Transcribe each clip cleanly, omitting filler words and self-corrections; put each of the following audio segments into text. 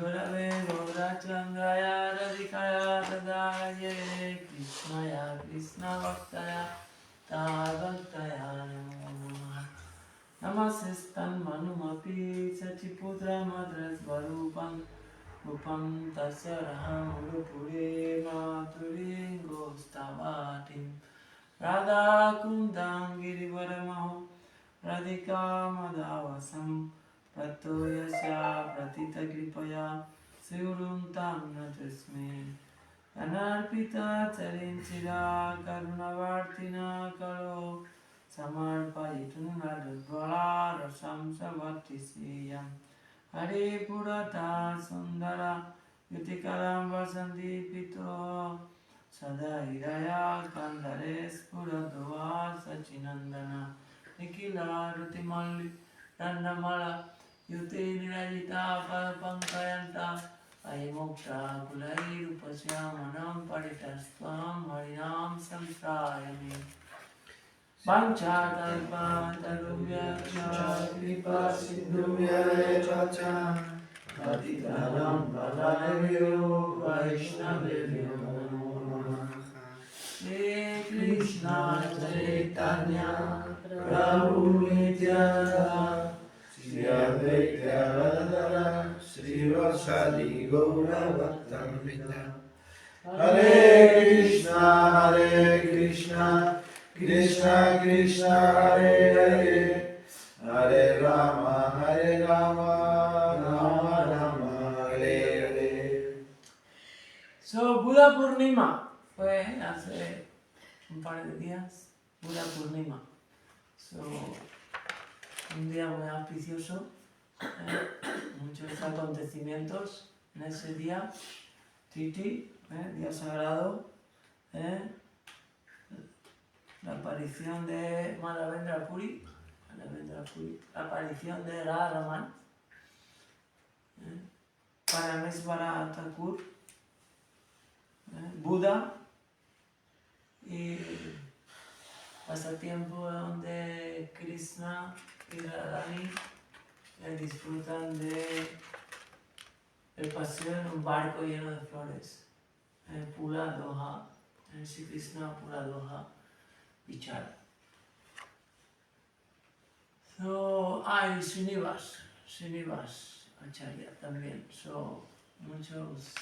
Gurave Gaurachandaya Radhikaya Tadaya Krishnaya Krishna Bhaktaya Tadvaktaya Namo Namasistan Manumapi Sachiputra Madras Varupam Rupam Tasya Raham Urupure Maturingo Stavatim Radha Kundam Girivaramaho Radhika Madhavasam Prato Yasya Pratita Kripaya Siuruntam Natasme Anarpita Charinchira Karunavartina Karo Samarpayitun Radhvala Rasam Savattisiyam Hare Purata Sundara Yutikaram Vasanti Pito Sada Hidaya Kandares Puradova Sachinandana Nikila Rutimalli Randamala Yuti Nirajita Pankayanta Ayamokta Kulai Rupasyamanam Paritasvam Harinam Samsayami Panchakalpatarubhya Kripa Sindhubhya Chacha Patitanam Pavanavyo Vaishnavyo Namo Namaha Shri Krishna Chaitanya Prabhu Nityananda Shri Advaita Gadadhara Shri Vasadi Gaura Bhattamrita Hare Krishna Krishna Krishna Hare Hare Hare Rama Rama Rama Hare Hare. So Buddha Purnima fue hace un par de días, Buddha Purnima. So, un día muy auspicioso, muchos acontecimientos en ese día, Titi, día sagrado, la aparición de Madhavendra Puri, la aparición de Radharaman, Paramesvara Thakur, Buda y pasatiempo donde Krishna y Radharani disfrutan de el paseo en un barco lleno de flores, Pula Doha, Shri Krishna Pula Doha Vichara. So, hay Srinivas Acharya también, so muchos,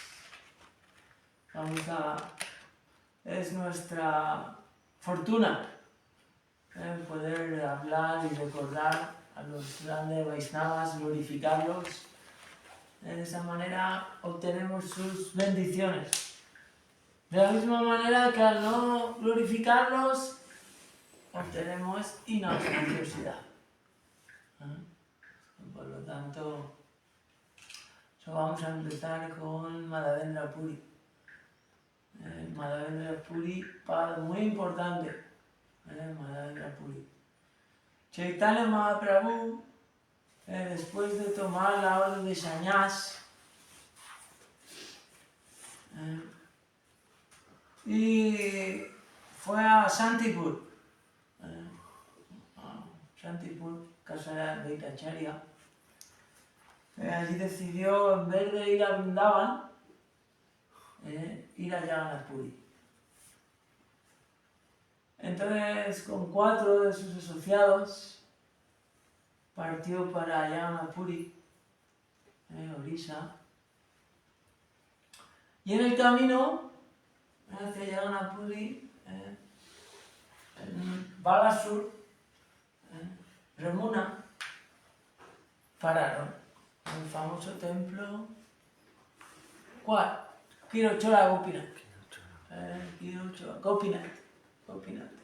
es nuestra fortuna poder hablar y recordar a los grandes Vaishnavas, glorificarlos. De esa manera obtenemos sus bendiciones. De la misma manera que al no glorificarlos, obtenemos inauspiciosidad. Por lo tanto, vamos a empezar con Madhavendra Puri. Madhavendra Puri, padre muy importante. Madhavendra Puri. Chaitanya Mahaprabhu, después de tomar la orden de Sannyas, y fue a Shantipur, casa de Advaita Acharya. Allí decidió, en vez de ir a Vrindavan, ir a Jagannath Puri. Entonces, con 4 de sus asociados, partió para Jagannath Puri, Orissa. Y en el camino hacia Jagannath Puri, en Balasur, Remuna, pararon en el famoso templo. ¿Cuál? Kirochora Gopinath.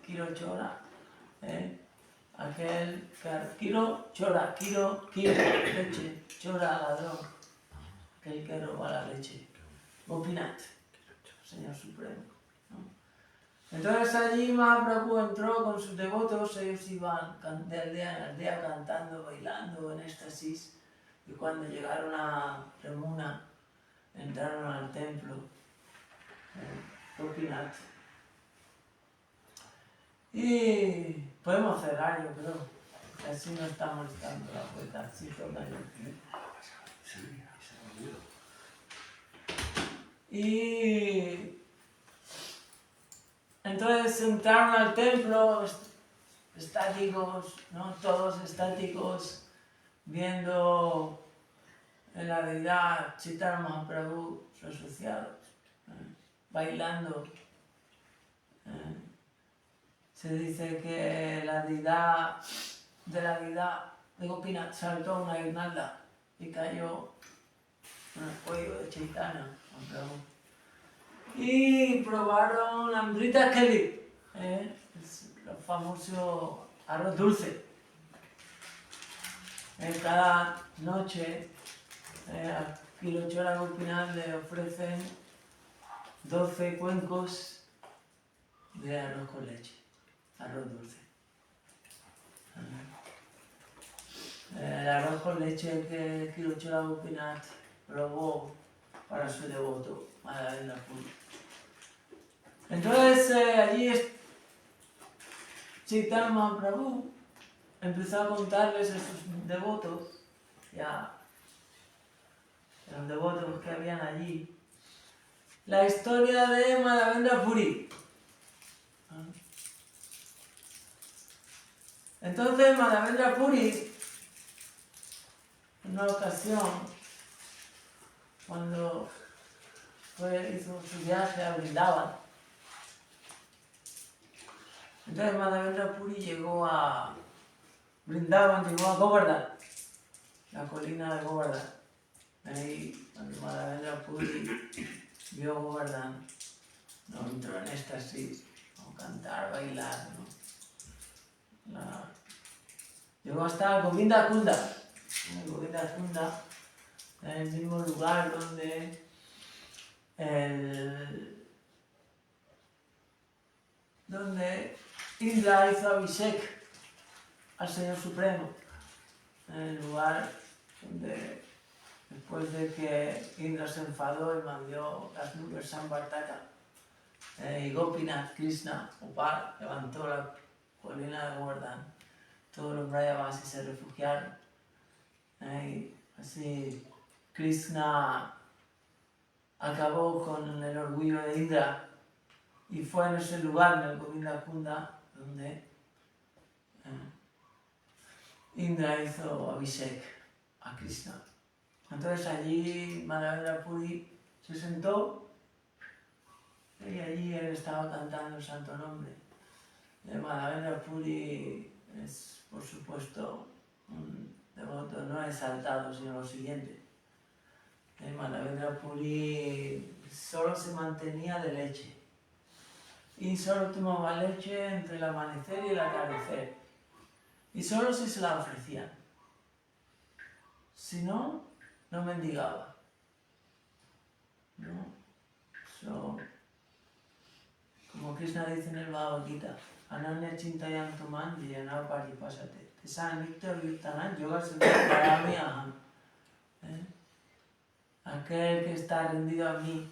Kirochora. Aquel Kirochora, leche, Chora, ladrón. Aquel que roba la leche. Gopinath, Señor Supremo. Entonces allí Mahaprabhu entró con sus devotos, ellos iban de aldea en aldea cantando, bailando en éxtasis, y cuando llegaron a Remuna, entraron al templo, Gopinath. Y podemos cerrar, yo creo, que así no está molestando la puerta, así toca yo. Y entonces entraron al templo estáticos, ¿no? Todos estáticos, viendo en la deidad Chaitanya Mahaprabhu resucitados, bailando. Se dice que la deidad de Gopinath saltó una guirnalda y cayó en el cuello de Chaitanya Mahaprabhu. Y probaron Amrita Keli, es el famoso arroz dulce. Cada noche a Kilochora Gopinath le ofrecen 12 cuencos de arroz con leche, arroz dulce. El arroz con leche que Kilochora Gopinath probó para su devoto, Madhavendra Puri. Entonces allí Chaitanya Mahaprabhu empezó a contarles a sus devotos, ya los devotos que habían allí, la historia de Madhavendra Puri. Entonces Madhavendra Puri, en una ocasión, cuando hizo su viaje a Vrindavan, entonces Madhavendra Puri llegó a Vrindavan, llegó a Govardhan, la colina de Govardhan. Ahí, cuando Madhavendra Puri vio Govardhan, no entró en éxtasis, ¿no? Cantar, bailar, ¿no? Llegó hasta Govinda Kunda, en el mismo lugar donde Indra hizo Abhishek al Señor Supremo, en el lugar donde, después de que Indra se enfadó y mandó las nubes Samvartaka, y Gopinath, Krishna, Gopal, levantó la colina de Govardhan, todos los Brajavasis se refugiaron. Así Krishna acabó con el orgullo de Indra y fue en ese lugar, en el Govinda Kunda, donde Indra hizo Abhishek a Krishna. Entonces allí Madhavendra Puri se sentó y allí él estaba cantando el santo nombre. Madhavendra Puri es, por supuesto, un devoto no exaltado, sino lo siguiente. Madhavendra Puri solo se mantenía de leche y solo tomaba leche entre el amanecer y el atardecer, y solo si se la ofrecían. Si no, no mendigaba. ¿No? Como Krishna dice en el Bhagavad Gita, Ananya Chintayanto Man Jayana Paripasate Tesa Nitya Virtanan Yoga Siddharami Aham. Aquel que está rendido a mí,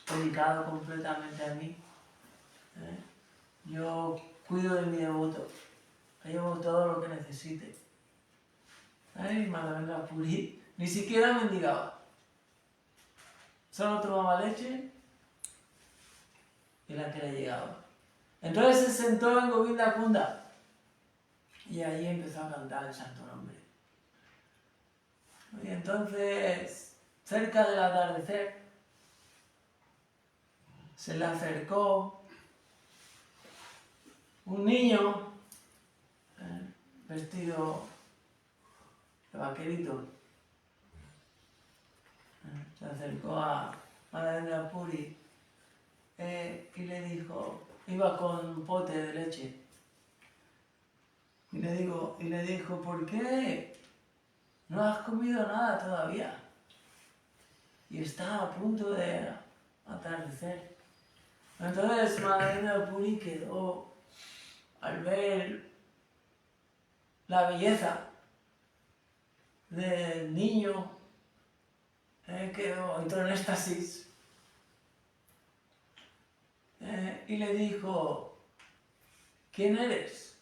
dedicado completamente a mí, yo cuido de mi devoto, le llevo todo lo que necesite. Madhavendra Puri ni siquiera mendigaba, solo tomaba leche y la que le llegaba. Entonces se sentó en Govinda Kunda y allí empezó a cantar el santo nombre. Y entonces, cerca del atardecer, se le acercó un niño vestido de vaquerito. Se acercó a Madhavendra Puri y le dijo, iba con un pote de leche, y le dijo, ¿por qué no has comido nada todavía? Y está a punto de atardecer. Entonces Madhavendra Puri quedó, al ver la belleza del niño, entró en éxtasis y le dijo, ¿quién eres?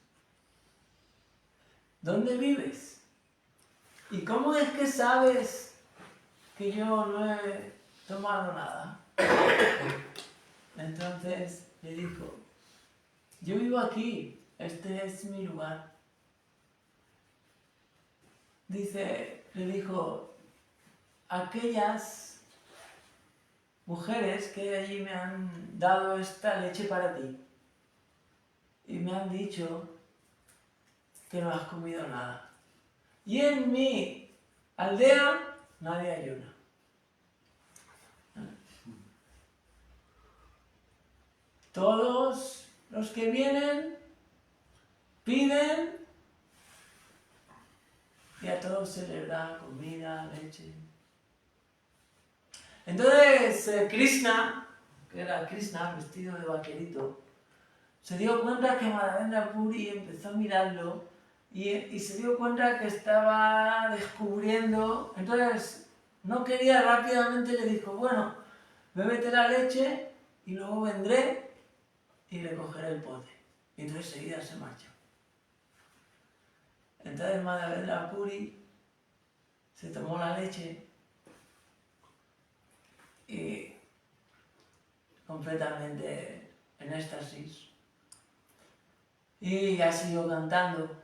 ¿Dónde vives? ¿Y cómo es que sabes que yo no he tomado nada. Entonces le dijo, yo vivo aquí, este es mi lugar. Le dijo, aquellas mujeres que allí me han dado esta leche para ti y me han dicho que no has comido nada. Y en mi aldea nadie ayuna. Todos los que vienen piden y a todos se les da comida, leche. Entonces Krishna, que era Krishna vestido de vaquerito, se dio cuenta que Madhavendra Puri empezó a mirarlo y se dio cuenta que estaba descubriendo. Entonces no quería, rápidamente le dijo, bueno, bébete la leche y luego vendré y le cogeré el pote. Y entonces enseguida se marchó. Entonces Madhavendra Puri se tomó la leche y completamente en éxtasis. Y ya siguió cantando.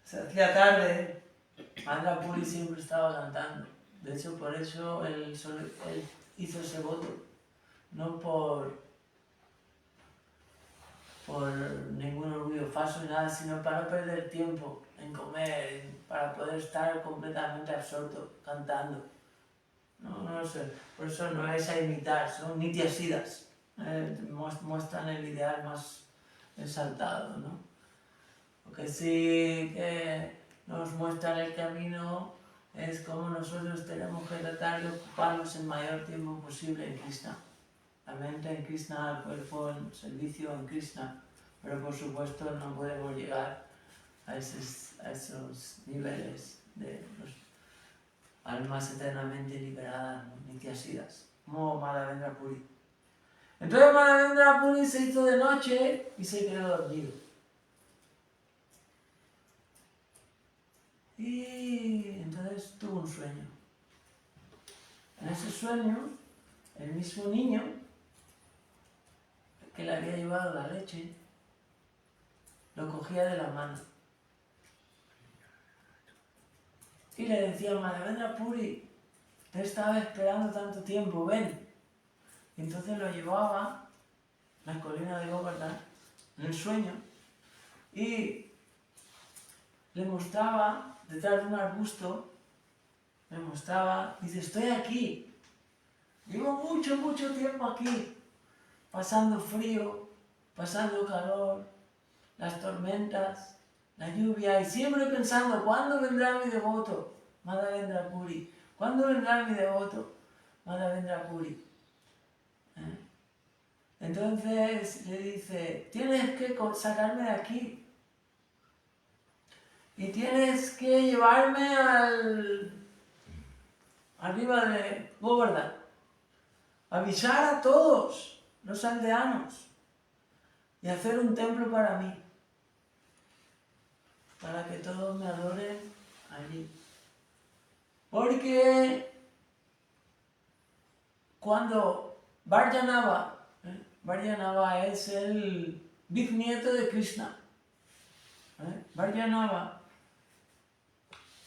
Se hacía tarde, Madhavendra Puri siempre estaba cantando. De hecho, por eso él hizo ese voto. No por ningún orgullo falso ni nada, sino para no perder tiempo en comer, para poder estar completamente absorto cantando. No sé, por eso no es a imitar, son nityasidas, muestran el ideal más exaltado, ¿no? Porque sí que nos muestran el camino, es como nosotros tenemos que tratar de ocuparnos el mayor tiempo posible en Krishna. La mente en Krishna, el cuerpo en servicio en Krishna, pero por supuesto no podemos llegar a esos niveles de los almas eternamente liberadas, ¿no? Nityasidas, como Madhavendra Puri. Entonces Madhavendra Puri se hizo de noche y se quedó dormido. Y entonces tuvo un sueño. En ese sueño, el mismo niño que le había llevado la leche, lo cogía de la mano. Y le decía, Madhavendra Puri, te estaba esperando tanto tiempo, ven. Y entonces lo llevaba a la colina de Govardhan, en el sueño, y le mostraba, detrás de un arbusto, le mostraba, dice, estoy aquí. Llevo mucho tiempo aquí, pasando frío, pasando calor, las tormentas, la lluvia, y siempre pensando, ¿cuándo vendrá mi devoto, Madhavendra Puri? ¿Cuándo vendrá mi devoto, Madhavendra Puri? Entonces le dice, tienes que sacarme de aquí y tienes que llevarme arriba de Govardhan, avisar a todos los aldeanos y hacer un templo para mí, para que todos me adoren allí. Porque cuando Varjanava es el bisnieto de Krishna. Varjanava,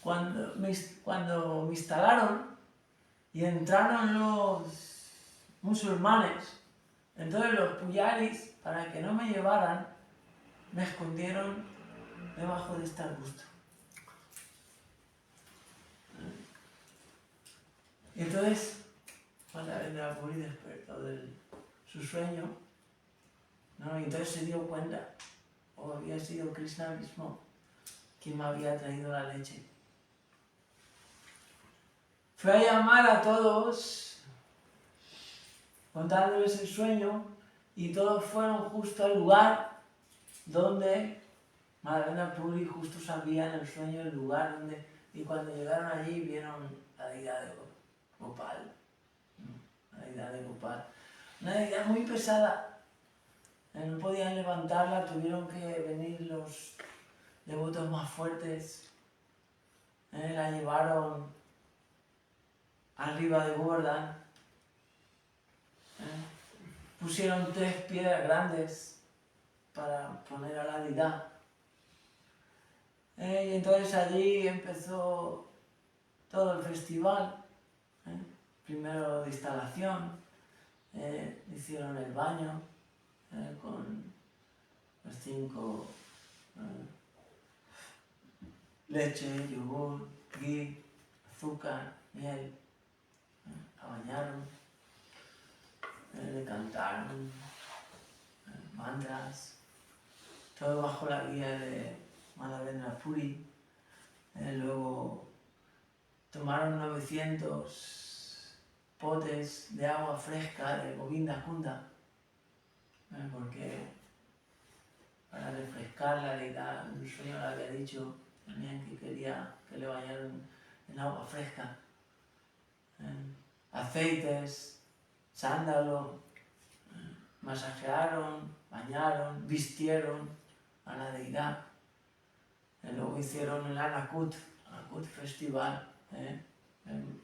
cuando me instalaron y entraron los musulmanes, entonces los puyaris, para que no me llevaran, me escondieron debajo de este arbusto. Y entonces, Madhavendra Puri despertó de su sueño, ¿no? Y entonces se dio cuenta, o había sido Krishna mismo quien me había traído la leche. Fue a llamar a todos, contándoles el sueño, y todos fueron justo al lugar donde Madhavendra Puri justo sabía en el sueño el lugar donde, y cuando llegaron allí vieron la deidad de Gopal, la deidad de Gopal, una deidad muy pesada, no podían levantarla, tuvieron que venir los devotos más fuertes, la llevaron arriba de Govardhan, pusieron 3 piedras grandes para poner a la deidad. Y entonces allí empezó todo el festival. Primero de instalación, hicieron el baño con los 5 leche, yogur, ghee, azúcar, miel. La bañaron, le cantaron mantras, todo bajo la guía de Madhavendra Puri. Luego tomaron 900 potes de agua fresca de Govinda Kunda, porque para refrescar la deidad, un sueño le había dicho también que quería que le bañaran en agua fresca. Aceites, sándalo, masajearon, bañaron, vistieron a la deidad. Luego hicieron el Anakut Festival,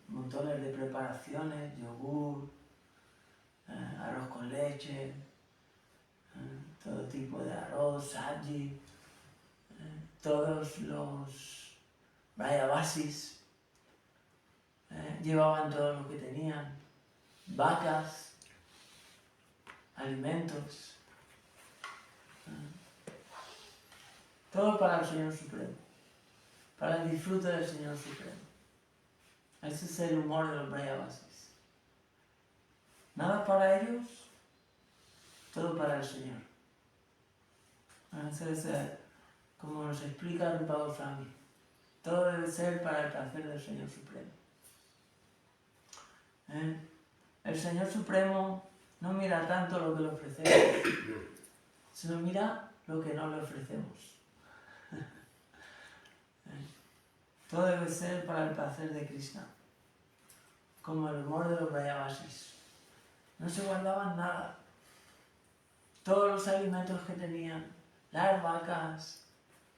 montones de preparaciones, yogur, arroz con leche, todo tipo de arroz, sabji, todos los Brayavasis llevaban todo lo que tenían, vacas, alimentos, todo para el Señor Supremo, para el disfrute del Señor Supremo. Ese es el humor de los Brayavasis. Nada para ellos, todo para el Señor. Ese es como nos explica Rupa Goswami, todo debe ser para el placer del Señor Supremo. El Señor Supremo no mira tanto lo que le ofrecemos, sino mira lo que no le ofrecemos. Todo debe ser para el placer de Krishna, como el humor de los Brayavasis. No se guardaban nada. Todos los alimentos que tenían, las vacas,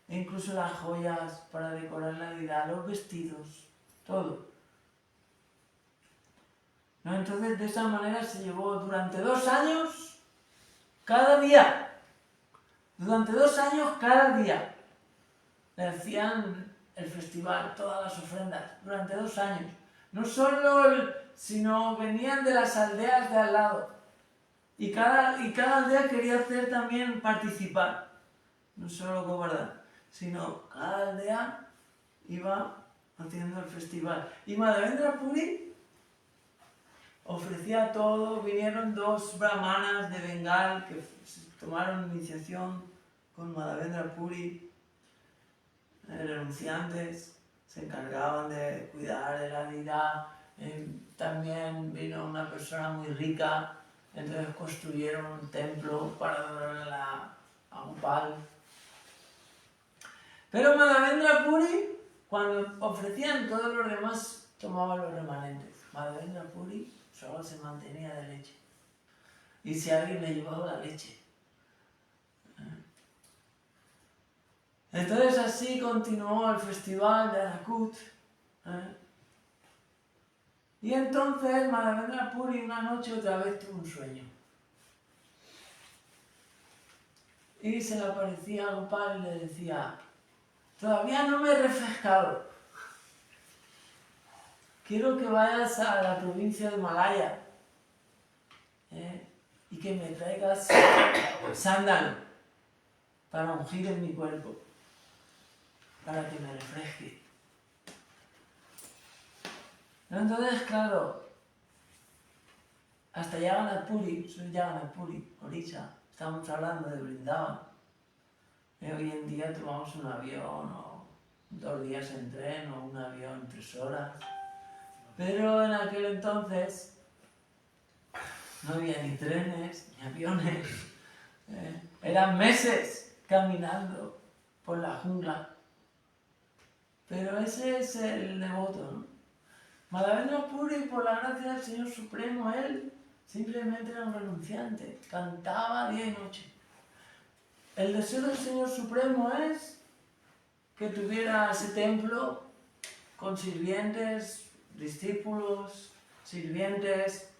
e incluso las joyas para decorar la deidad, los vestidos, todo. ¿No? Entonces, de esa manera se llevó durante 2 años, cada día. Durante 2 años, cada día. Le hacían el festival, todas las ofrendas, durante 2 años. No solo, sino venían de las aldeas de al lado. Y cada aldea quería hacer también participar. No solo Govardhan, sino cada aldea iba haciendo el festival. Y Madhavendra Puri ofrecía todo. Vinieron 2 brahmanas de Bengal que tomaron iniciación con Madhavendra Puri. Renunciantes, se encargaban de cuidar de la deidad. También vino una persona muy rica, entonces construyeron un templo para adorar a Gopal. Pero Madhavendra Puri, cuando ofrecían todos los demás, tomaba los remanentes. Madhavendra Puri solo se mantenía de leche. Y si alguien le llevaba la leche. Entonces así continuó el festival de Anakut. Y entonces Madhavendra Puri una noche otra vez tuvo un sueño. Y se le aparecía a Gopal y le decía: todavía no me he refrescado. Quiero que vayas a la provincia de Malaya y que me traigas sándalo para ungir en mi cuerpo, para que me refresque. Entonces, claro, hasta Jagannath Puri, soy Jagannath Puri, Orissa, estamos hablando de Vrindavan. Hoy en día tomamos un avión, o 2 días en tren, o un avión 3 horas. Pero en aquel entonces no había ni trenes, ni aviones. Eran meses caminando por la jungla. Pero ese es el devoto, ¿no? Madhavendra Puri, por la gracia del Señor Supremo, él simplemente era un renunciante. Cantaba día y noche. El deseo del Señor Supremo es que tuviera ese templo con sirvientes, discípulos, sirvientes,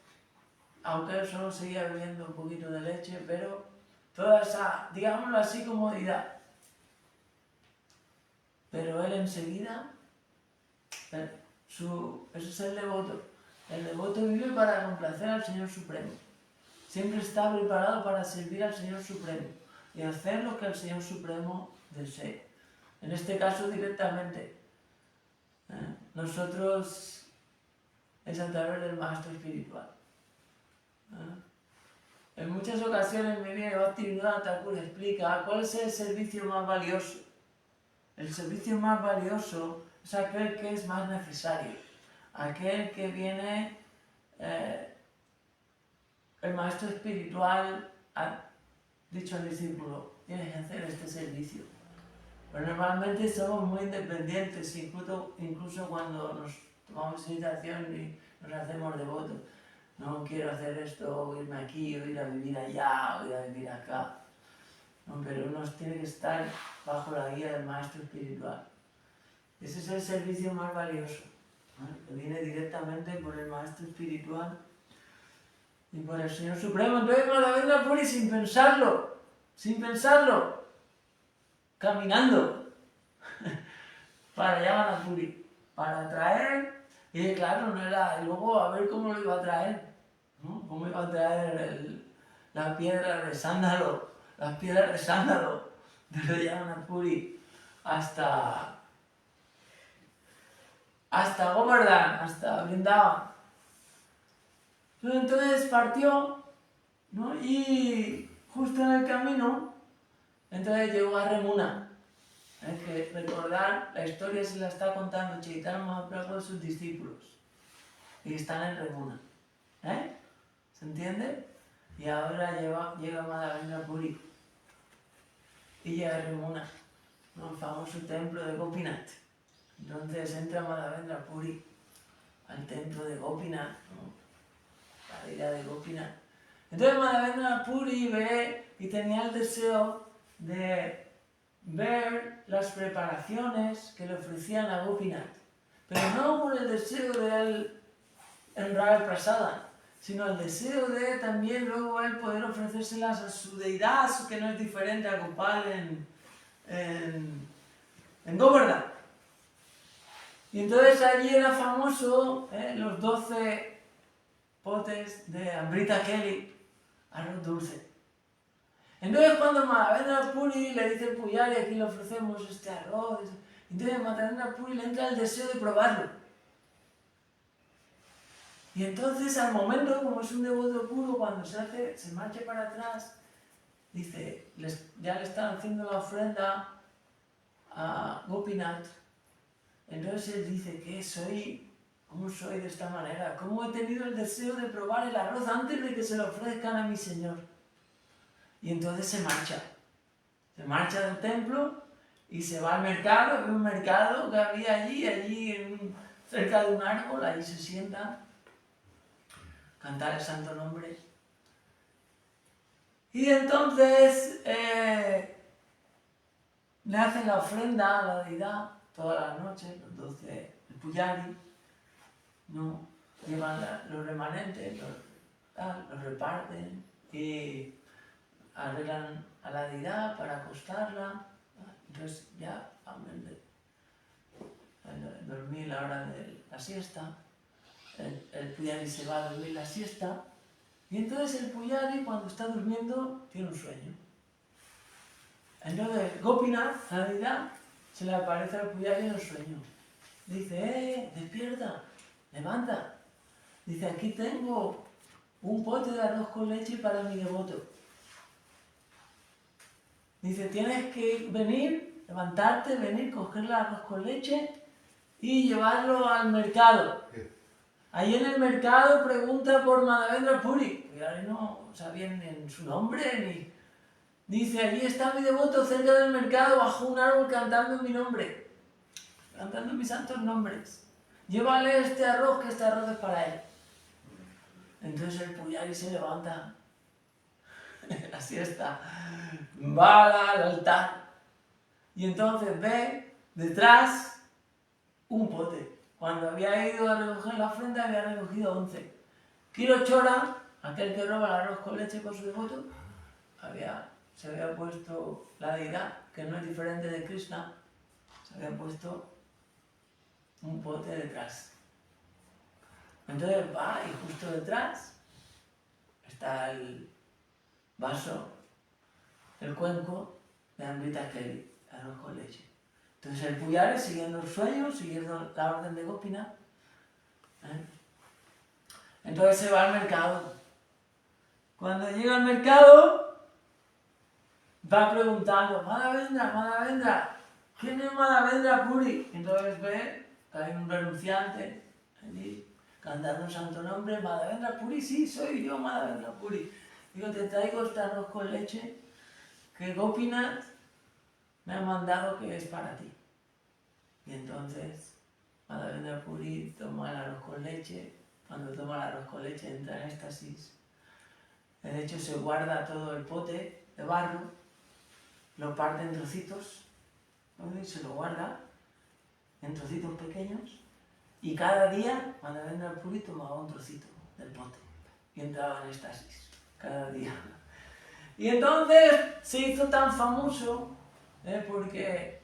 aunque él solo seguía bebiendo un poquito de leche, pero toda esa, digámoslo así, comodidad. Pero él enseguida, eso es el devoto. El devoto vive para complacer al Señor Supremo. Siempre está preparado para servir al Señor Supremo y hacer lo que el Señor Supremo desee. En este caso directamente. Nosotros es a través del Maestro Espiritual. En muchas ocasiones me viene Bhaktivinoda Thakur explica cuál es el servicio más valioso. El servicio más valioso es aquel que es más necesario, aquel que viene, el Maestro Espiritual ha dicho al discípulo, tienes que hacer este servicio. Pero normalmente somos muy independientes, incluso cuando nos tomamos meditación y nos hacemos devotos. No quiero hacer esto, o irme aquí, o ir a vivir allá, o ir a vivir acá. No, pero uno tiene que estar bajo la guía del Maestro Espiritual. Ese es el servicio más valioso, que viene directamente por el Maestro Espiritual y por el Señor Supremo. Entonces Madhavendra Puri sin pensarlo, caminando para Yavanapuri, para traer, y claro, no era, y luego a ver cómo lo iba a traer, ¿no? Cómo iba a traer la piedra de sándalo, las piedras de sándalo desde Yavanapuri hasta Govardhan, hasta Vrindavan. Entonces partió, ¿no? Y justo en el camino, entonces llegó a Remuna. Hay que recordar, la historia se la está contando Chaitanya Mahaprabhu a sus discípulos. Y están en Remuna. ¿Se entiende? Y ahora llega Madhavendra Puri. Y llega a Remuna, ¿no? El famoso templo de Gopinath. Entonces entra Madhavendra Puri al templo de Gopinath, ¿no? La deidad de Gopinath. Entonces Madhavendra Puri ve y tenía el deseo de ver las preparaciones que le ofrecían a Gopinath, pero no por el deseo de él honrar el prasada, sino el deseo de también luego él poder ofrecérselas a su deidad, que no es diferente a Gopal en Govardhan. Y entonces allí era famoso los 12 potes de Amrita Kelly, arroz dulce. Entonces cuando Madhavendra Puri le dice al Pujari, aquí le ofrecemos este arroz, entonces Madhavendra Puri le entra el deseo de probarlo. Y entonces al momento, como es un devoto puro, cuando se marcha para atrás, dice, ya le están haciendo la ofrenda a Gopinath. Entonces él dice, ¿cómo soy de esta manera? ¿Cómo he tenido el deseo de probar el arroz antes de que se lo ofrezcan a mi Señor? Y entonces se marcha del templo y se va al mercado, un mercado que había allí cerca de un árbol, allí se sienta, cantar el santo nombre. Y entonces le hacen la ofrenda a la deidad todas las noches, los 12, el Pujari, ¿no? Llevan los remanentes, los reparten y arreglan a la deidad para acostarla. Entonces ya dormir la hora de la siesta, el Pujari se va a dormir la siesta y entonces el Pujari cuando está durmiendo tiene un sueño. Entonces Gopinath, la deidad, se le aparece al Pujari en el sueño. Dice, despierta, levanta. Dice, aquí tengo un pote de arroz con leche para mi devoto. Dice, tienes que levantarte, coger el arroz con leche y llevarlo al mercado. Ahí en el mercado pregunta por Madhavendra Puri. Y ahora no sabían ni su nombre, Dice, allí está mi devoto cerca del mercado, bajo un árbol cantando mi nombre. Cantando mis santos nombres. Llévale este arroz, que este arroz es para él. Entonces el Pujari se levanta. La siesta. Va al altar. Y entonces ve detrás un pote. cuando había ido a recoger la ofrenda había recogido 11. Kiro Chora, aquel que roba el arroz con leche con su devoto, se había puesto la deidad, que no es diferente de Krishna, se había puesto un pote detrás. Entonces va y justo detrás está el vaso, el cuenco de Amrita Keli, arroz con leche. Entonces el Puyare, siguiendo el sueño, siguiendo la orden de Gopinath, entonces se va al mercado. Cuando llega al mercado, va preguntando, Madhavendra, ¿quién es Madhavendra Puri? Entonces ve que hay un renunciante allí, cantando un santo nombre, Madhavendra Puri, sí, soy yo Madhavendra Puri. Digo, te traigo este arroz con leche que Gopinath me ha mandado que es para ti. Y entonces Madhavendra Puri toma el arroz con leche. Cuando toma el arroz con leche entra en éxtasis. De hecho se guarda todo el pote de barro, lo parte en trocitos, ¿no? Y se lo guarda en trocitos pequeños. Y cada día Madhavendra Puri tomaba un trocito del pote y entraba en éxtasis cada día. Y entonces se hizo tan famoso porque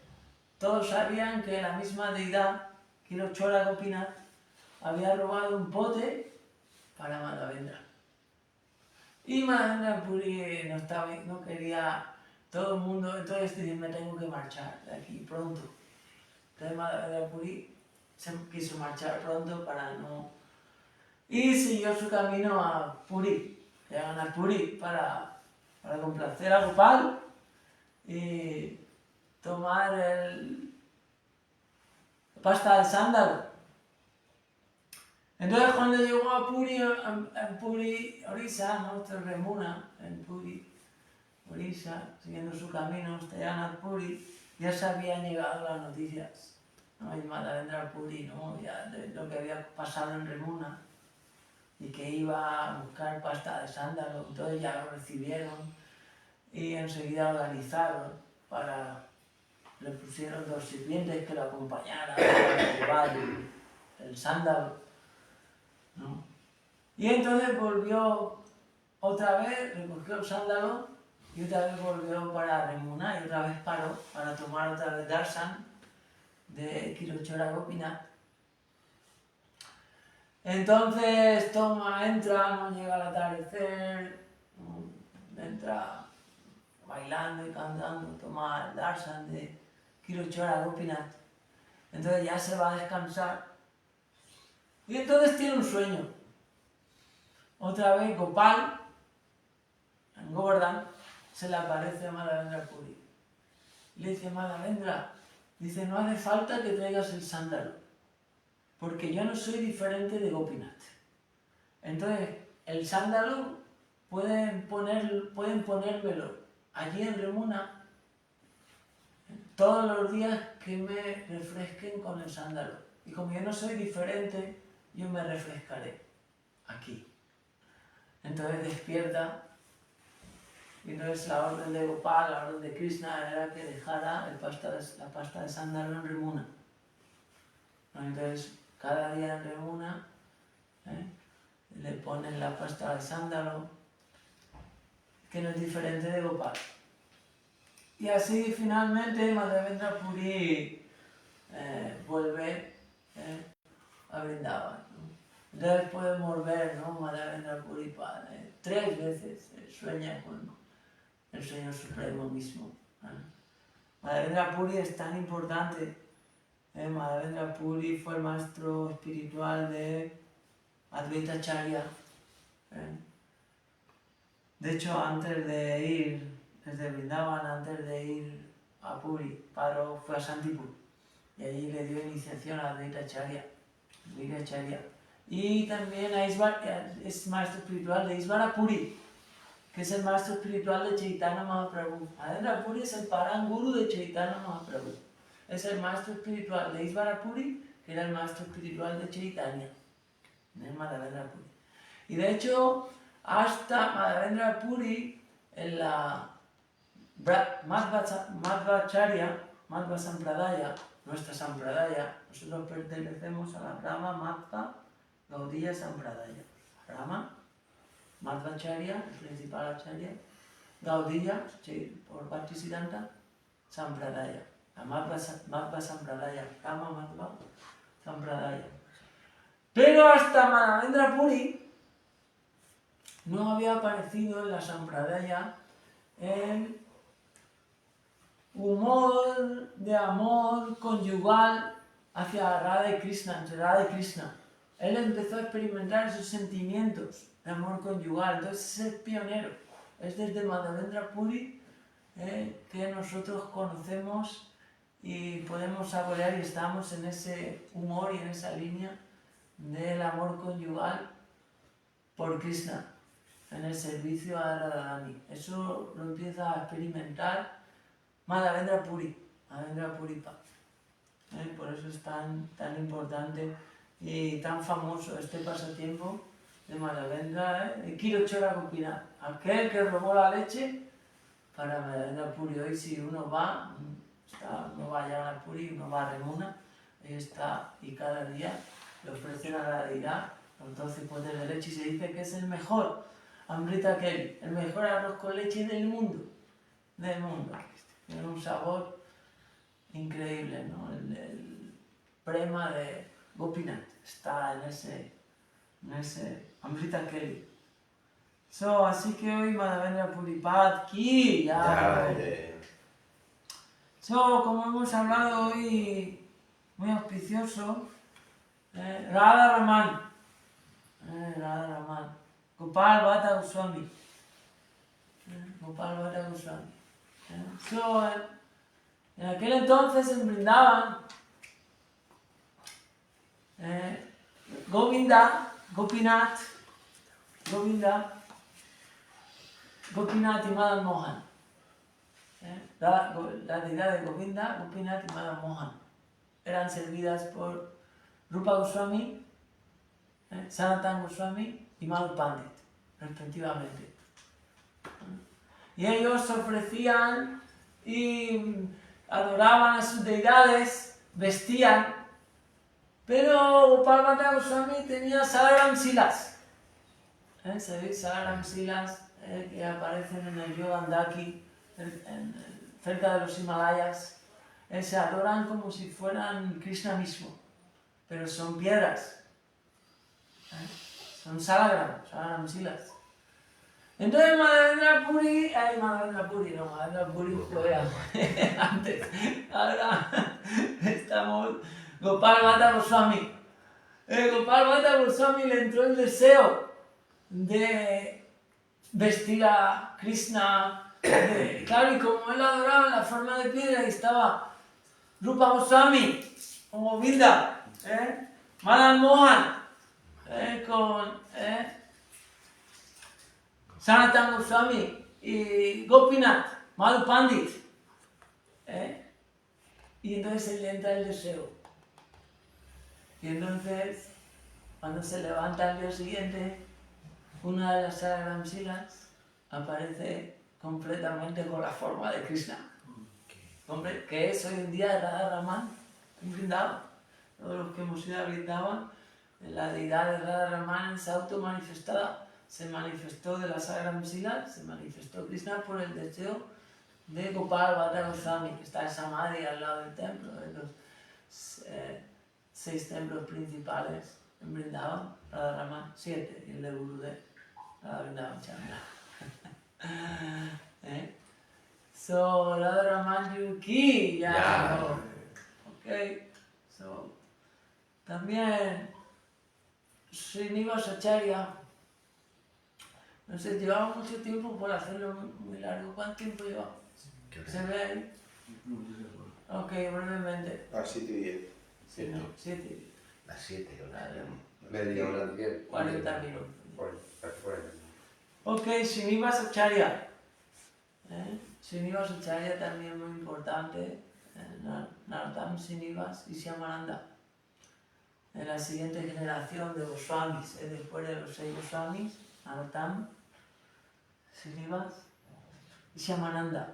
todos sabían que la misma deidad, Kiro Chora Gopinath, había robado un pote para Madhavendra. Y Madhavendra Puri no quería, todo el mundo, entonces dice, me tengo que marchar de aquí pronto. Entonces Madhavendra Puri se quiso marchar pronto para no... Y siguió su camino a Puri, llegan a Puri para complacer a Gopal y tomar la pasta de sándalo. Entonces cuando llegó a Puri, Orissa, ¿no? Remuna, en Puri, Orissa, siguiendo su camino hasta llegar a Puri, ya se habían llegado las noticias, ¿no? Y Madhavendra Puri, ¿no? Ya de lo que había pasado en Remuna y que iba a buscar pasta de sándalo, entonces ya lo recibieron y enseguida organizaron le pusieron 2 sirvientes que lo acompañaran para llevar el sándalo, ¿no? Y entonces volvió otra vez, recogió el sándalo y otra vez volvió para Remuna y otra vez paró para tomar otra vez darshan de Kiro Chora Gopinath. Entonces entra, no llega al atardecer, entra bailando y cantando, toma el darshan de Kiro Chora Gopinath. Entonces ya se va a descansar y entonces tiene un sueño. Otra vez Gopal, en Govardhan, se le aparece a Madhavendra Puri. Le dice, Madhavendra, dice, no hace falta que traigas el sándalo, porque yo no soy diferente de Gopinath. Entonces, el sándalo pueden ponérmelo allí en Remuna todos los días que me refresquen con el sándalo. Y como yo no soy diferente, yo me refrescaré aquí. Entonces despierta, y entonces la orden de Gopal, la orden de Krishna era que dejara la pasta de sándalo en Remuna. Entonces cada día en Remuna le ponen la pasta de sándalo, que no es diferente de Gopal. Y así finalmente Madhavendra Puri vuelve a Vrindavan, ¿no? Entonces podemos ver, ¿no? Madhavendra Puri 3 veces sueña con el Señor Supremo mismo. Madhavendra Puri es tan importante. Madhavendra Puri fue el maestro espiritual de Advaita Acharya. De hecho, antes de ir desde Vrindavan, antes de ir a Puri, fue a Santipur y allí le dio iniciación a Advaita Acharya. Y también es maestro espiritual de Isvara Puri, que es el maestro espiritual de Chaitanya Mahaprabhu. Madhavendra Puri es el Param Guru de Chaitanya Mahaprabhu. Es el maestro espiritual de Isvara Puri, que era el maestro espiritual de Chaitanya. Es Madhavendra Puri. Y de hecho, hasta Madhavendra Puri, en la Madhva Sampradaya, nuestra Sampradaya. Nosotros pertenecemos a la Rama, Madhva, Gaudiya Sampradaya. Rama, Madhvacharya, el principal acharya, Gaudiya, por Bhaktisiddhanta, Sampradaya. La Madhva Sampradaya, Rama Madhva Sampradaya. Pero hasta Madhavendra Puri no había aparecido en la Sampradaya el humor de amor conyugal hacia Radha y Krishna, entre Radha y Krishna. Él empezó a experimentar esos sentimientos de amor conyugal, entonces es pionero. Es desde Madhavendra Puri que nosotros conocemos y podemos saborear y estamos en ese humor y en esa línea del amor conyugal por Krishna, en el servicio a Radharani. Eso lo empieza a experimentar Madhavendra Puri, Madhavendra Puripa. Por eso es tan importante y tan famoso este pasatiempo de Madhavendra, Kiro Chora Gopinath, aquel que robó la leche para Madhavendra Puri. Hoy si uno va a Yagannath Puri, uno va a Remuna, ahí está, y cada día le ofrecen a la deidad los 12 potes de leche y se dice que es el mejor Amrita Keli, el mejor arroz con leche del mundo. Tiene un sabor increíble, ¿no? El prema de Gopinath está en ese Amrita Keli. Así que hoy Madhavendra Puripat ki como hemos hablado hoy, muy auspicioso, Radha Raman, Gopal Bhatta Goswami, en aquel entonces en Vrindavan, Gopinath y Madan Mohan, la deidad de Govinda, Gopinath y Madan Mohan, eran servidas por Rupa Goswami, Sanatana Goswami y Madhu Pandit, respectivamente. Y ellos ofrecían y adoraban a sus deidades, vestían, pero Gopal Bhatta Goswami tenía Salagram Silas. ¿Sabéis? Salagram Silas que aparecen en el Yogandaki, cerca de los Himalayas. Se adoran como si fueran Krishna mismo, pero son piedras. Son Salagram Silas. Entonces Madhavendra Puri fue antes. Ahora estamos Gopal Bhatta Goswami. Gopal Bhatta Goswami le entró el deseo de vestir a Krishna. Claro, y como él adoraba en la forma de piedra y estaba Rupa Goswami, con Govinda, Madan Mohan, con Sanatana Goswami y Gopinath, Madhu Pandit. Y entonces él le entra el deseo. Y entonces, cuando se levanta al día siguiente, una de las Salagram Silas aparece completamente con la forma de Krishna. Hombre, que es hoy en día Radha Raman en Vrindavan. Todos los que hemos ido a Vrindavan, la deidad de Radha Raman se automanifestada. Se manifestó de la Salagram Silas, se manifestó Krishna por el deseo de Gopal Bhatta Goswami, que está en Samadhi al lado del templo, de los 6 templos principales en Vrindavan, Radha Raman, 7, y el de Gurudev, Radha Vrindavan Chandra. Radha Raman Yuki, ya. Ok, también Srinivas Acharya. No sé, llevaba mucho tiempo por hacerlo muy largo. ¿Cuánto tiempo lleva? ¿Se ve ahí? Ok, brevemente. A 7:10. Sí, no, 7. Las 7 horas. Media hora, 40 minutos. 40. Ok, Srinivas Acharya. Srinivas Acharya también muy importante. Narottam Srinivas y Shyamananda. En la siguiente generación de Goswamis, después de los 6 Goswamis, Narottam, Srinivas y Shyamananda.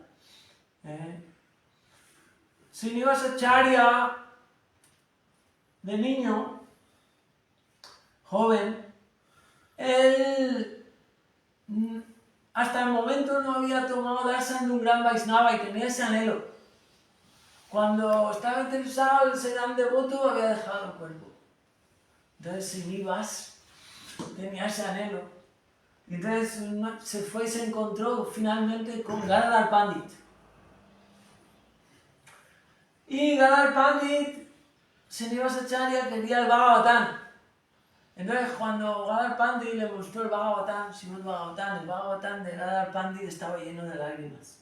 Srinivasacharya, de niño, joven, él hasta el momento no había tomado darshan de un gran Vaisnava y tenía ese anhelo. Cuando estaba interesado en ser gran devoto, había dejado el cuerpo. Entonces Srinivas tenía ese anhelo. Y entonces se fue y se encontró finalmente con Gadadhar Pandit. Y Gadadhar Pandit, Srinivasacharya quería el Bhagavatam. Entonces cuando Gadadhar Pandit le mostró el Bhagavatam, Srimad Bhagavatam, el Bhagavatam de Gadadhar Pandit estaba lleno de lágrimas.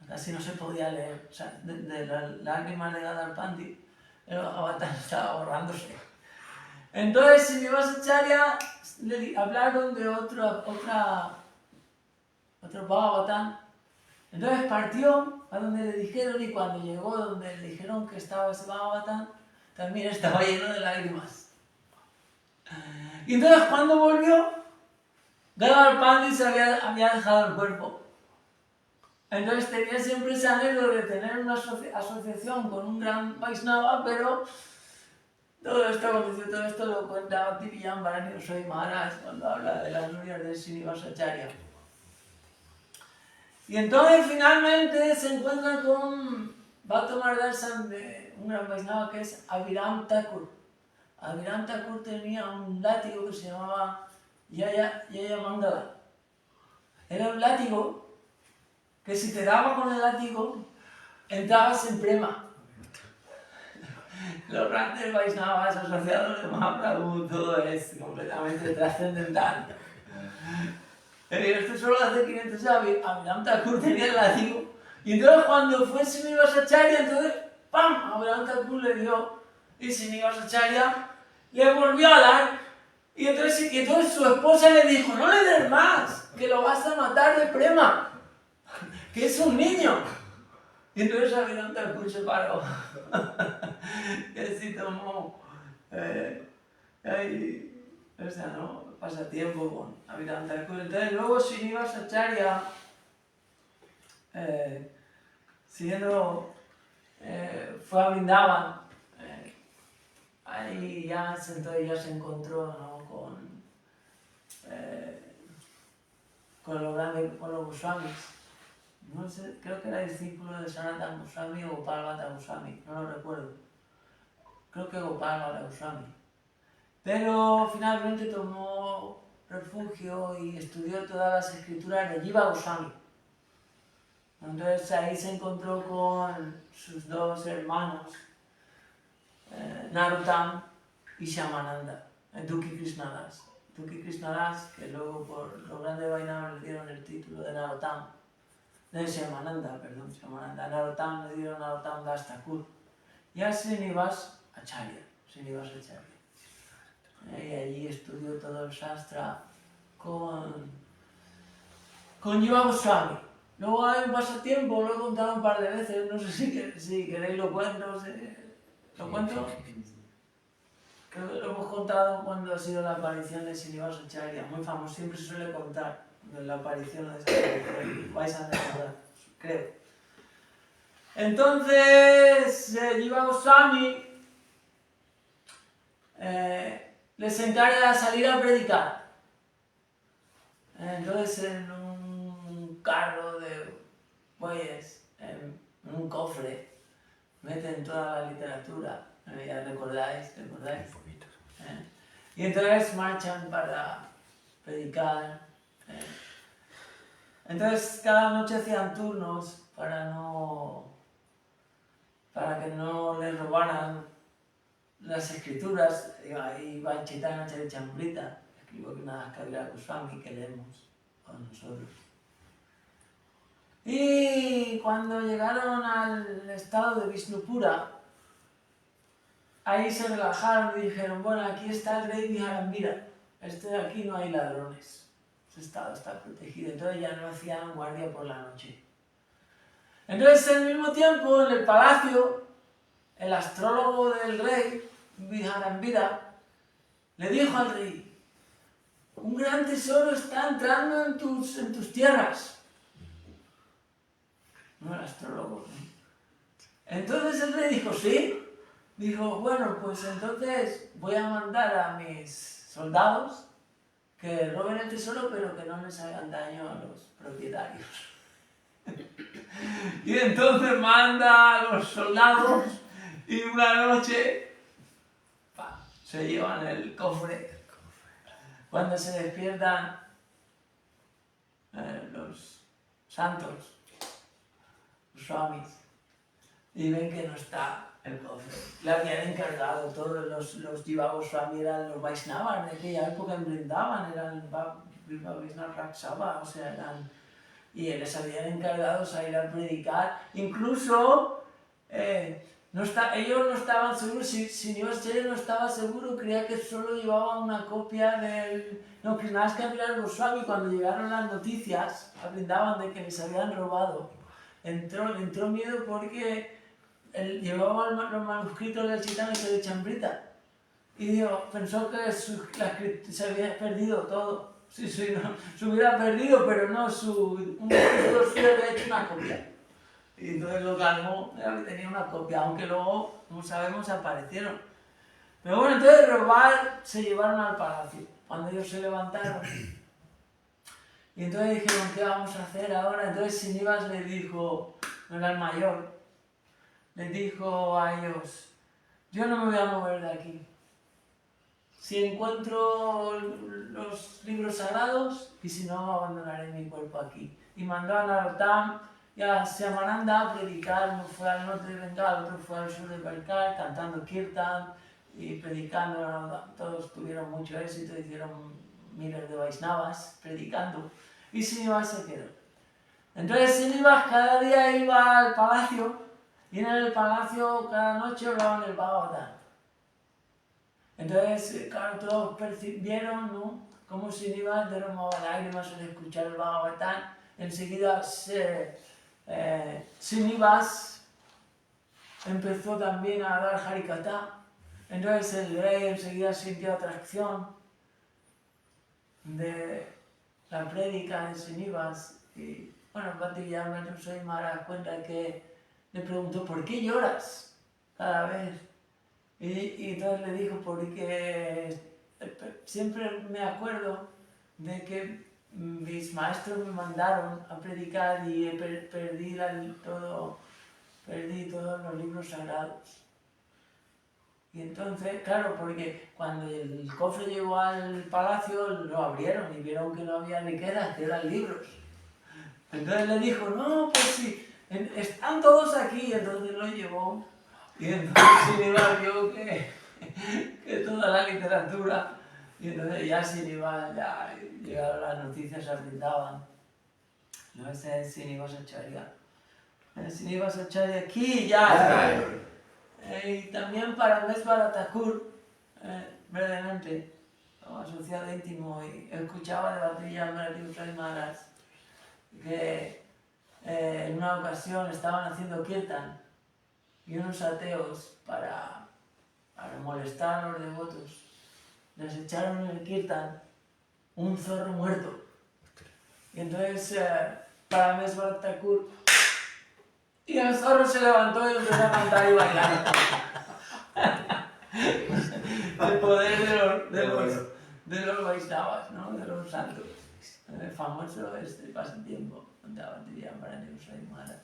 Casi no se podía leer. O sea, de las lágrimas de Gadadhar Pandit, el Bhagavatam estaba borrándose. Entonces Srinivasacharya le hablaron de otro Bhagavatam. Entonces partió a donde le dijeron, y cuando llegó donde le dijeron que estaba ese Bhagavatam, también estaba lleno de lágrimas. Y entonces cuando volvió, Gadadhar Pandit se había dejado el cuerpo. Entonces tenía siempre ese anhelo de tener una asociación con un gran Vaisnava, pero todo esto lo cuenta Bhaktivedanta Bharani Goswami Maharaj cuando habla de las glorias de Srinivasacharya. Y entonces finalmente se encuentra con va a tomar darshan de un gran Vaisnava que es Abhiram Thakur. Abhiram Thakur tenía un látigo que se llamaba Yaya Mangala. Era un látigo que si te daba con el látigo, entrabas en prema. Los grandes Vaisnavas asociados de Mahaprabhu, todo es completamente trascendental. Esto solo hace 500 años, Abhiram Thakur tenía el látigo, y entonces cuando fue Srinivasacharya, entonces ¡pam! Abhiram Thakur le dio, y Srinivasacharya le volvió a dar, y entonces su esposa le dijo, no le des más, que lo vas a matar de prema, que es un niño. Y entonces Abhiram Thakur se paró, y así tomó, pasatiempo con Abhiram Thakur. Entonces luego Srinivasacharya, fue a Vrindavan, ahí ya se encontró, ¿no? con los Goswamis. No sé, creo que era discípulo de Sanatana Goswami o Gopal Bhatta Goswami, no lo recuerdo. Creo que Gopal Bhatta Goswami. Pero finalmente tomó refugio y estudió todas las escrituras de Jiva Goswami. Entonces ahí se encontró con sus dos hermanos, Narottam y Shyamananda, Dukhi Krishnadas. Dukhi Krishnadas, que luego por los grandes Vaisnavas le dieron el título de Narottam. Shyamananda, a Narottam le dieron Narottam Das Thakur. Y a Srinivasacharya. Y allí estudió todo el Shastra con Jiva Goswami. Luego hay un pasatiempo, lo he contado un par de veces, no sé si queréis lo cuento. ¿Lo cuento? Creo que lo hemos contado cuando ha sido la aparición de Srinivasacharya, muy famoso, siempre se suele contar la aparición de esa aparición, vais a recordar, creo. Entonces, Jiva Goswami les encarga salir a predicar. Entonces, en un carro de bueyes, en un cofre, meten toda la literatura, ya recordáis. Y entonces marchan para predicar. Entonces cada noche hacían turnos para que no les robaran las escrituras. Iba Chaitanya Charitamrita, escribió una Kaviraj Goswami que leemos con nosotros. Y cuando llegaron al estado de Vishnupura, ahí se relajaron y dijeron, bueno, aquí está el rey Vijarambira, aquí no hay ladrones, ese estado está protegido, entonces ya no hacían guardia por la noche. Entonces, al mismo tiempo, en el palacio, el astrólogo del rey, Vijarambira, le dijo al rey, un gran tesoro está entrando en tus tierras. No el astrólogo, ¿no? Entonces el rey dijo, sí. Dijo, bueno, pues entonces voy a mandar a mis soldados que roben el tesoro, pero que no les hagan daño a los propietarios. Y entonces manda a los soldados y una noche se llevan el cofre. Cuando se despiertan los santos, los swamis, y ven que no está el cofre. Le habían encargado, todos los Jivagos Swami eran los Vaishnavas de aquella época en Vrindavan, eran Vaishnava Raksava, o sea, eran... Y les habían encargado salir a predicar. Incluso ellos no estaban seguros, Srinivas no estaba seguro, creía que solo llevaba una copia del... No, Krishnas Kaviraj Goswami, cuando llegaron las noticias, brindaban de que les habían robado. Entró miedo porque él llevaba los manuscritos del Chaitanya Charitamrita. Y pensó que se había perdido todo. Sí, no, se hubiera perdido, pero no, un escritor suyo había hecho una copia. Y entonces lo calmó, tenía una copia, aunque luego, como sabemos, aparecieron. Pero bueno, entonces robar se llevaron al palacio, cuando ellos se levantaron. Y entonces dijeron, ¿qué vamos a hacer ahora? Entonces Srinivas les dijo, no era el mayor, les dijo a ellos, yo no me voy a mover de aquí. Si encuentro los libros sagrados, y si no, abandonaré mi cuerpo aquí. Y mandó a Narottam y a Shyamananda a predicar. Uno fue al norte de Bengal, otro fue al sur de Bengal, cantando kirtan y predicando. Todos tuvieron mucho éxito, hicieron miles de Vaishnavas predicando. Y Srinivas se quedó. Entonces Srinivas cada día iba al palacio, y en el palacio cada noche hablaban el Bhagavatam. Entonces, claro, todos vieron, ¿no?, cómo Srinivas derramaba lágrimas al escuchar el Bhagavatam. Enseguida Srinivas empezó también a dar Harikatha. Entonces el rey enseguida sintió atracción de la prédica de Srinivas. Y bueno, Bhaktisiddhanta Saraswati Maharaj cuenta que le preguntó, ¿por qué lloras cada vez? Y entonces le dijo, porque siempre me acuerdo de que mis maestros me mandaron a predicar y perdí todos los libros sagrados. Y entonces, claro, porque cuando el cofre llegó al palacio, lo abrieron y vieron que no había riquezas, que eran libros. Entonces le dijo, no, pues sí, están todos aquí. Y entonces lo llevó. Y entonces Srinivas vio que toda la literatura, y entonces ya Srinivas, ya llegaron las noticias, se brindaban. No, ese es Srinivas Acharya. Srinivas Acharya aquí ya. Y también para Mesvara Thakur, brevemente, como asociado íntimo, y escuchaba de Bhaktisiddhanta Saraswati Maharaj que en una ocasión estaban haciendo kirtan y unos ateos, para molestar a los devotos, les echaron en el kirtan un zorro muerto. Y entonces para Mesvara Thakur, y el zorro se levantó y empezó a cantar y bailar. El poder de los Vaishnavas, ¿no?, de los santos. El famoso pasatiempo de Bhaktisiddhanta Saraswati Maharaj.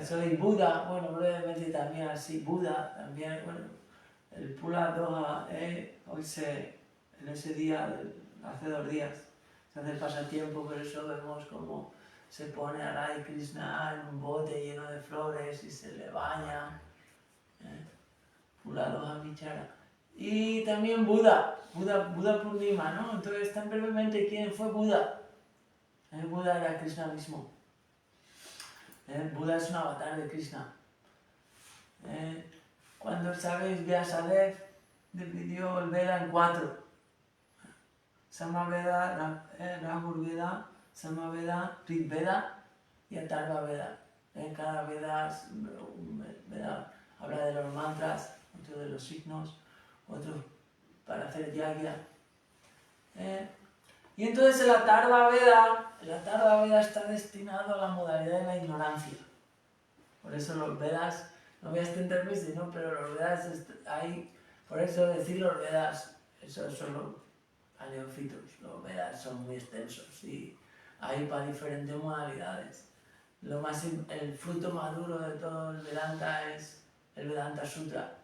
Soy Buda, bueno, brevemente también así, Buda también, bueno, el Pula Doha, hoy en ese día, hace 2 días, se hace el pasatiempo, por eso vemos como se pone a Radha Krishna en un bote lleno de flores y se le baña. Pula Doha Vichara. Y también Buda Purnima, ¿no? Entonces, tan brevemente, ¿quién fue Buda? Buda era Krishna mismo. Buda es un avatar de Krishna. Cuando sabéis, Vyasadeva dividió el Veda en 4. Samaveda, Rajurveda, Samaveda, Rigveda y Atharva Veda. Cada Veda habla de los mantras, otro de los signos, otro para hacer yagya. Y entonces el Atharva Veda está destinado a la modalidad de la ignorancia. Por eso los Vedas, no voy a extenderme, ¿no? Pero los Vedas hay, por eso decir los Vedas, eso es solo a neófitos, los Vedas son muy extensos y hay para diferentes modalidades. El fruto maduro de todo el Vedanta es el Vedanta Sutra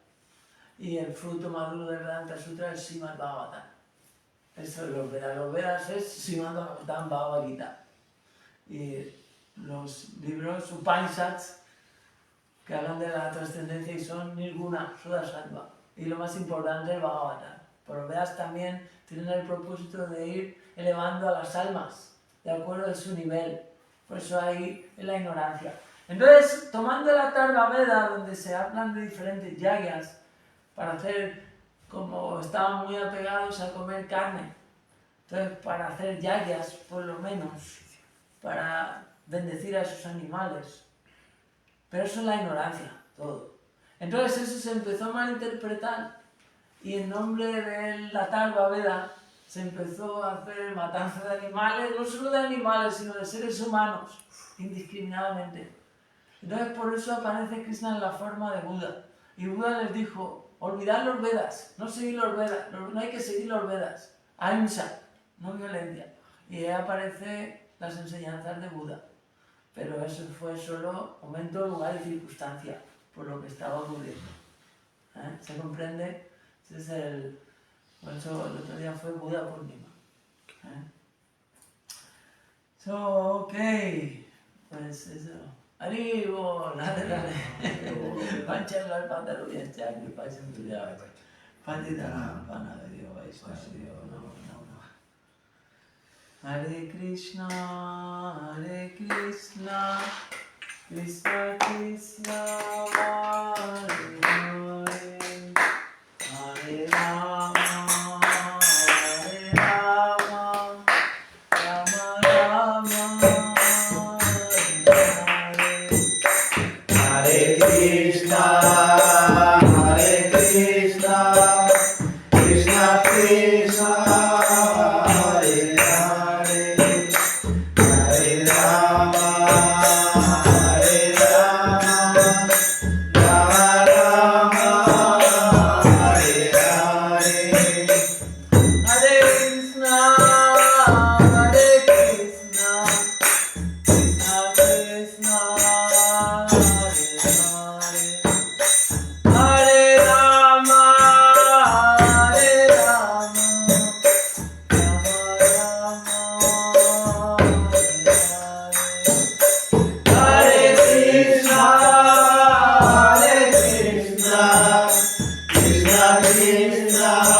y el fruto maduro del Vedanta Sutra es Srimad Bhagavatam. Eso es los Vedas es Srimad Bhagavatam Bhagavad Gita. Y los libros Upanishads que hablan de la trascendencia y son Nirguna, Sudasattva. Y lo más importante es Bhagavatam. Pero los Vedas también tienen el propósito de ir elevando a las almas de acuerdo a su nivel. Por eso ahí es la ignorancia. Entonces, tomando la Atharva Veda, donde se hablan de diferentes yagyas, para hacer, como estaban muy apegados a comer carne, entonces para hacer yagyas, por lo menos, para bendecir a esos animales. Pero eso es la ignorancia, todo. Entonces eso se empezó a malinterpretar y en nombre de la Atharva Veda se empezó a hacer matanza de animales, no solo de animales, sino de seres humanos, indiscriminadamente. Entonces por eso aparece Krishna en la forma de Buda. Y Buda les dijo, olvidad los Vedas, no seguir los Vedas, no hay que seguir los Vedas. Ahimsa, no violencia. Y ahí aparecen las enseñanzas de Buda. Pero eso fue solo momento, lugar y circunstancia, por lo que estaba ocurriendo. ¿Se comprende? Ese es por eso el otro día fue Buda Purnima. Ok, pues eso. Arriba, dale. Pancha las pantallas, ya que pasen tu día. Pandita, pana de Dios, no. Hare Krishna, Krishna Krishna, Hare Hare, Hare Rama, Rama Rama, Hare Krishna, Krishna Krishna, Hare Hare, Hare Rama, Rama Rama, Hare Hare. Hare Krishna, Krishna Krishna, Hare Rama, Hare Krishna, Krishna Krishna,